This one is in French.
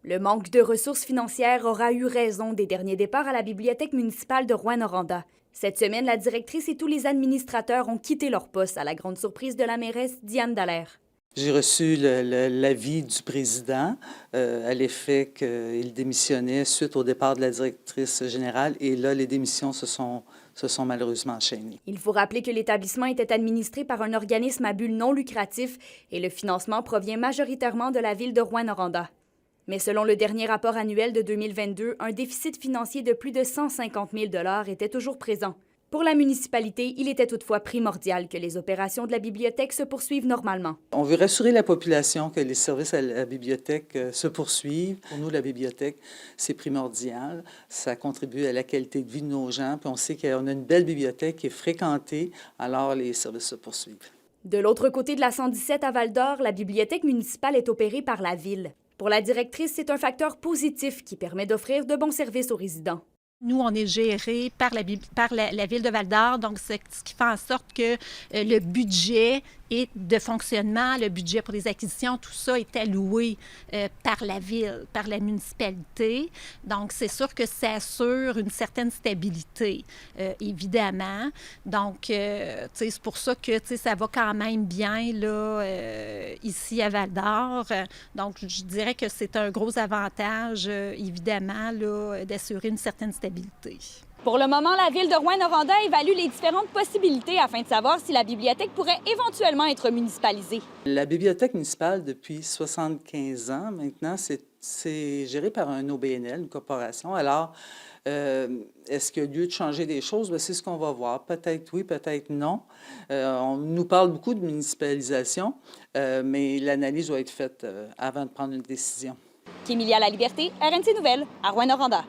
Le manque de ressources financières aura eu raison des derniers départs à la bibliothèque municipale de Rouyn-Noranda. Cette semaine, la directrice et tous les administrateurs ont quitté leur poste à la grande surprise de la mairesse Diane Dallaire. J'ai reçu l'avis du président à l'effet qu'il démissionnait suite au départ de la directrice générale et là, les démissions se sont malheureusement enchaînées. Il faut rappeler que l'établissement était administré par un organisme à but non lucratif et le financement provient majoritairement de la ville de Rouyn-Noranda. Mais selon le dernier rapport annuel de 2022, un déficit financier de plus de 150 000 $ était toujours présent. Pour la municipalité, il était toutefois primordial que les opérations de la bibliothèque se poursuivent normalement. On veut rassurer la population que les services à la bibliothèque se poursuivent. Pour nous, la bibliothèque, c'est primordial. Ça contribue à la qualité de vie de nos gens. Puis on sait qu'on a une belle bibliothèque qui est fréquentée, alors les services se poursuivent. De l'autre côté de la 117 à Val-d'Or, la bibliothèque municipale est opérée par la ville. Pour la directrice, c'est un facteur positif qui permet d'offrir de bons services aux résidents. Nous, on est géré par la ville de Val-d'Or, donc ce qui fait en sorte que le budget et de fonctionnement, le budget pour les acquisitions, tout ça est alloué par la ville, par la municipalité. Donc, c'est sûr que ça assure une certaine stabilité, évidemment. Donc, c'est pour ça que ça va quand même bien là, ici à Val-d'Or. Donc, je dirais que c'est un gros avantage, évidemment, là, d'assurer une certaine stabilité. Pour le moment, la ville de Rouyn-Noranda évalue les différentes possibilités afin de savoir si la bibliothèque pourrait éventuellement être municipalisée. La bibliothèque municipale, depuis 75 ans maintenant, c'est géré par un OBNL, une corporation. Alors, est-ce qu'il y a lieu de changer des choses? Bien, c'est ce qu'on va voir. Peut-être oui, peut-être non. On nous parle beaucoup de municipalisation, mais l'analyse doit être faite avant de prendre une décision. Kémilia La Liberté, RNC Nouvelles, à Rouyn-Noranda.